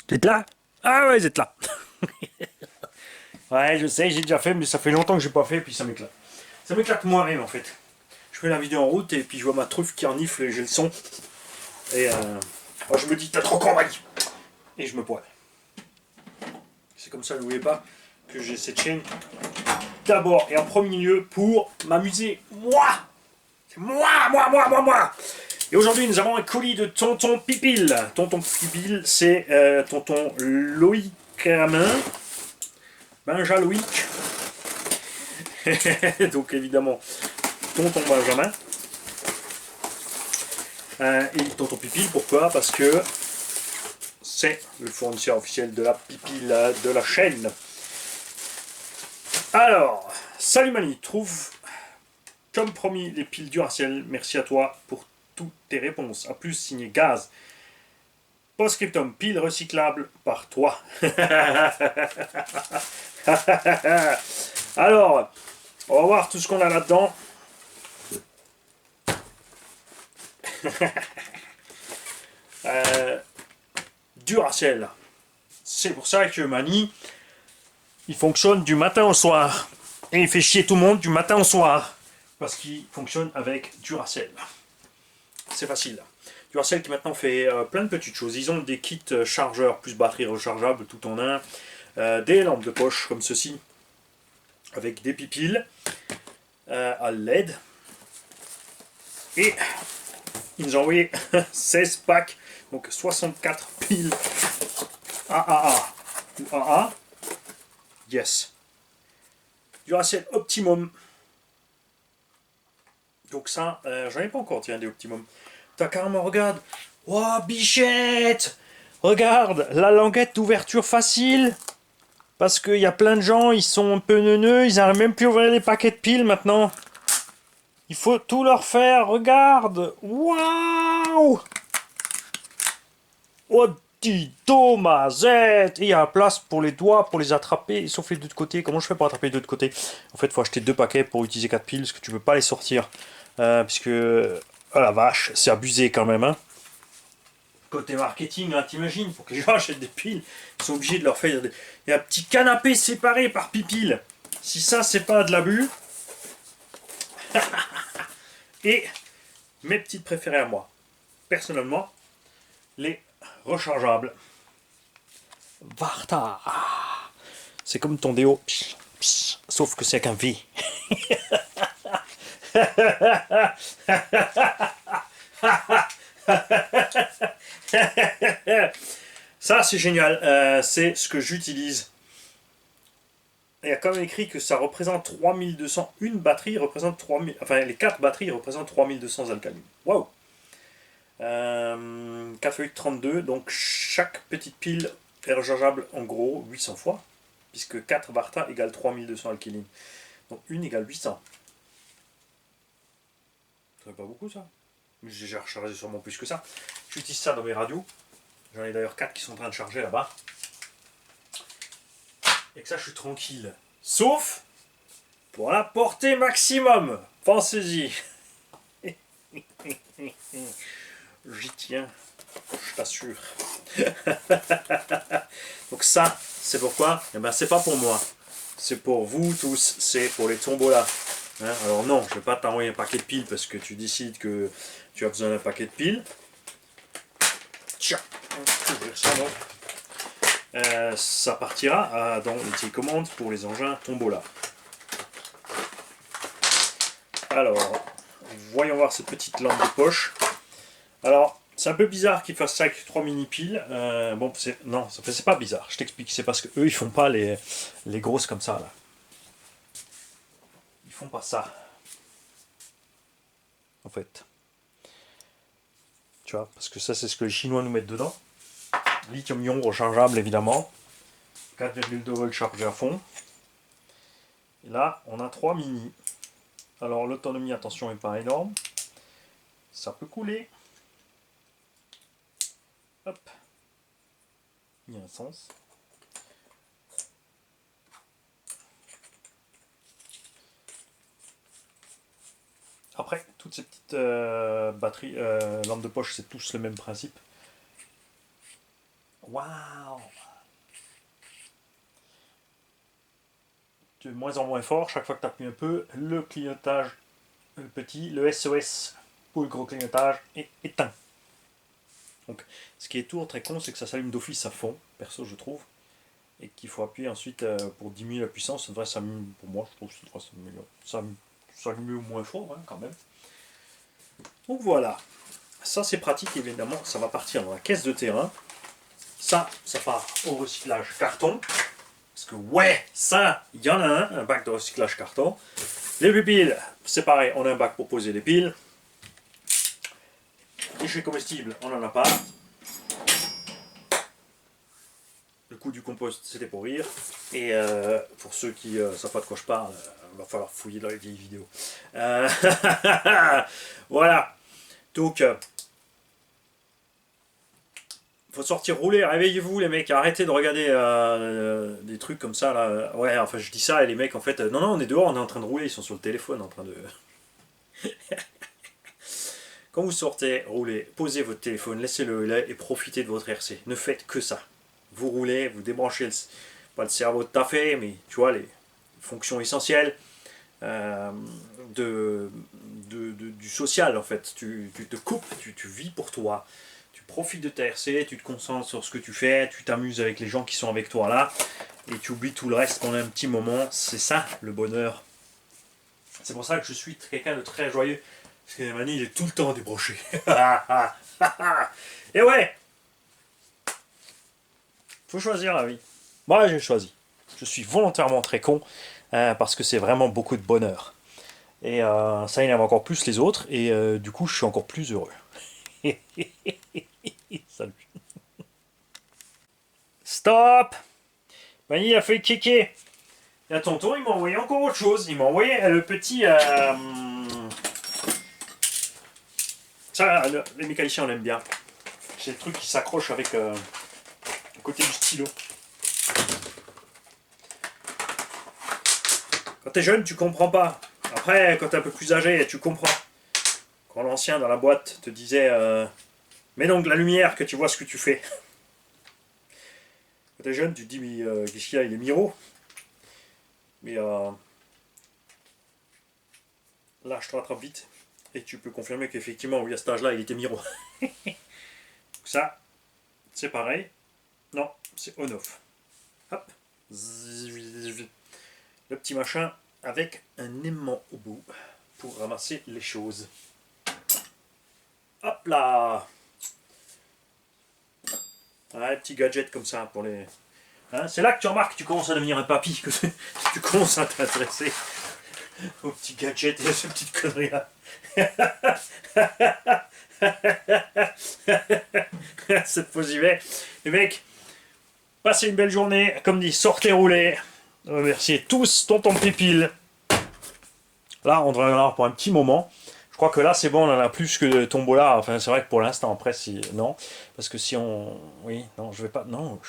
Vous êtes là? Ah ouais, vous êtes là. Ouais, je sais, j'ai déjà fait, mais ça fait longtemps que j'ai pas fait, puis ça m'éclate. Ça m'éclate moi-même en fait. Je fais la vidéo en route et puis je vois ma truffe qui renifle et j'ai le son. Et moi, je me dis, t'as trop convaincu. Et je me poile. C'est comme ça, n'oubliez pas que j'ai cette chaîne d'abord et en premier lieu pour m'amuser. Moi! C'est moi! Et aujourd'hui, nous avons un colis de Tonton Pipil. Tonton Pipil, c'est Tonton Loïc Ramin. Benja Loïc. Donc évidemment, Tonton Benjamin. Et Tonton Pipil, pourquoi? Parce que c'est le fournisseur officiel de la Pipil de la chaîne. Alors, salut Mani, trouve comme promis les piles Duracell. Merci à toi pour toutes tes réponses. A plus, signé Gaz. Postscriptum, pile recyclable par toi. Alors, on va voir tout ce qu'on a là-dedans. Duracell. C'est pour ça que Mani, il fonctionne du matin au soir. Et il fait chier tout le monde du matin au soir. Parce qu'il fonctionne avec Duracell. C'est facile. Duracell qui maintenant fait plein de petites choses. Ils ont des kits chargeurs plus batterie rechargeable tout en un. Des lampes de poche comme ceci. Avec des pipiles à LED. Et ils nous ont envoyé 16 packs. Donc 64 piles AAA ou AA. Yes. Duracell Optimum. Donc ça, j'en ai pas encore, tiens, des Optimum. T'as carrément, regarde. Oh, bichette! Regarde, la languette d'ouverture facile. Parce qu'il y a plein de gens, ils sont un peu neuneux, ils n'arrivent même plus à ouvrir les paquets de piles maintenant. Il faut tout leur faire, regarde! Waouh! Oh, dis Thomasette! Et il y a la place pour les doigts, pour les attraper, sauf les deux de côté. Comment je fais pour attraper les deux de côté? En fait, il faut acheter deux paquets pour utiliser 4 piles, parce que tu peux pas les sortir. Puisque, oh la vache, c'est abusé quand même, hein. Côté marketing, hein, t'imagines, pour que les gens achètent des piles, ils sont obligés de leur faire des... Il y a un petit canapé séparé par pipile. Si ça, c'est pas de l'abus. Et mes petites préférées à moi, personnellement, les rechargeables. Varta. C'est comme ton déo, sauf que c'est avec un V. Ça, c'est génial. C'est ce que j'utilise. Il y a quand même écrit que ça représente 3200. Une batterie représente 3000. Enfin, les 4 batteries représentent 3200 alcalines. Waouh! 4x8, donc chaque petite pile est rechargeable en gros 800 fois, puisque 4 Varta égale 3200 alcalines. Donc une égale 800. Ça fait pas beaucoup ça. Mais j'ai rechargé sûrement plus que ça. J'utilise ça dans mes radios. J'en ai d'ailleurs 4 qui sont en train de charger là-bas. Et que ça, je suis tranquille. Sauf pour la portée maximum. Pensez-y. J'y tiens, je t'assure. Donc ça, c'est pourquoi? Eh ben, c'est pas pour moi. C'est pour vous tous. C'est pour les tombolas. Hein, alors non, je vais pas t'envoyer un paquet de piles parce que tu décides que tu as besoin d'un paquet de piles. Tiens, on va ouvrir ça donc. Ça partira dans les télécommandes pour les engins tombola. Alors, voyons voir cette petite lampe de poche. Alors, c'est un peu bizarre qu'ils fassent ça avec 3 mini piles. Bon, non, c'est pas bizarre. Je t'explique. C'est parce que eux, ils font pas les grosses comme ça là. Ils font pas ça. En fait. Tu vois, parce que ça, c'est ce que les Chinois nous mettent dedans. Lithium-ion rechargeable, évidemment. 4,2 volts chargé à fond. Et là, on a 3 mini. Alors, l'autonomie, attention, n'est pas énorme. Ça peut couler. Hop. Il y a un sens. Après, toutes ces petites batteries, lampes de poche, c'est tous le même principe. Waouh! De moins en moins fort, chaque fois que tu appuies un peu, le clignotage, le petit, le SOS pour le gros clignotage est éteint. Donc, ce qui est toujours très con, c'est que ça s'allume d'office à fond, perso je trouve, et qu'il faut appuyer ensuite pour diminuer la puissance. Ça devrait s'allumer, pour moi je trouve que ça devrait s'allumer au moins fort hein, quand même. Donc voilà, ça c'est pratique évidemment, ça va partir dans la caisse de terrain. Ça part au recyclage carton. Parce que ouais, ça, il y en a un bac de recyclage carton. Les pupilles, c'est pareil, on a un bac pour poser les piles. Déchets comestibles, on n'en a pas. Le coût du compost, c'était pour rire. Et pour ceux qui ne savent pas de quoi je parle, il va falloir fouiller dans les vieilles vidéos. Voilà. Donc, faut sortir rouler, réveillez-vous les mecs, arrêtez de regarder des trucs comme ça là. Ouais, enfin je dis ça et les mecs en fait, non, on est dehors, on est en train de rouler, ils sont sur le téléphone en train de... Quand vous sortez, roulez, posez votre téléphone, laissez-le là et profitez de votre RC. Ne faites que ça. Vous roulez, vous débranchez pas le cerveau de taffer, mais tu vois, les fonctions essentielles du social en fait. Tu te coupes, tu vis pour toi. Tu profites de ta RC, tu te concentres sur ce que tu fais, tu t'amuses avec les gens qui sont avec toi là, et tu oublies tout le reste pendant un petit moment. C'est ça le bonheur. C'est pour ça que je suis quelqu'un de très joyeux. Parce que Mani, il est tout le temps débranché. Et ouais, faut choisir la vie. Moi, j'ai choisi. Je suis volontairement très con parce que c'est vraiment beaucoup de bonheur. Et ça énerve encore plus les autres. Et du coup, je suis encore plus heureux. Salut. Stop! Mani a fait kéké. Et à tonton, il m'a envoyé encore autre chose. Il m'a envoyé le petit... Ça, les mécaniciens, on aime bien. C'est le truc qui s'accroche avec le côté du stylo. Quand t'es jeune, tu comprends pas. Après, quand t'es un peu plus âgé, tu comprends. Quand l'ancien dans la boîte te disait mets donc la lumière que tu vois ce que tu fais. Quand t'es jeune, tu te dis mais qu'est-ce qu'il y a, il est Miro. Mais là, je te rattrape vite. Et tu peux confirmer qu'effectivement, oui, à cet âge-là, il était Miro. Ça, c'est pareil. Non, c'est on-off. Hop. Le petit machin avec un aimant au bout pour ramasser les choses. Hop là. Un petit gadget comme ça pour les... Hein, c'est là que tu remarques que tu commences à devenir un papy, que tu commences à t'intéresser aux petits gadgets et à ces petites conneries là. Cette fois j'y vais. Les mecs, passez une belle journée. Comme dit, sortez rouler. Remerciez tous tonton Pépile. Là, on devrait en avoir pour un petit moment. Je crois que là, c'est bon, on en a plus que de Tombola. Enfin, c'est vrai que pour l'instant, après, si... Non. Parce que si on... Oui, non, je vais pas... Non,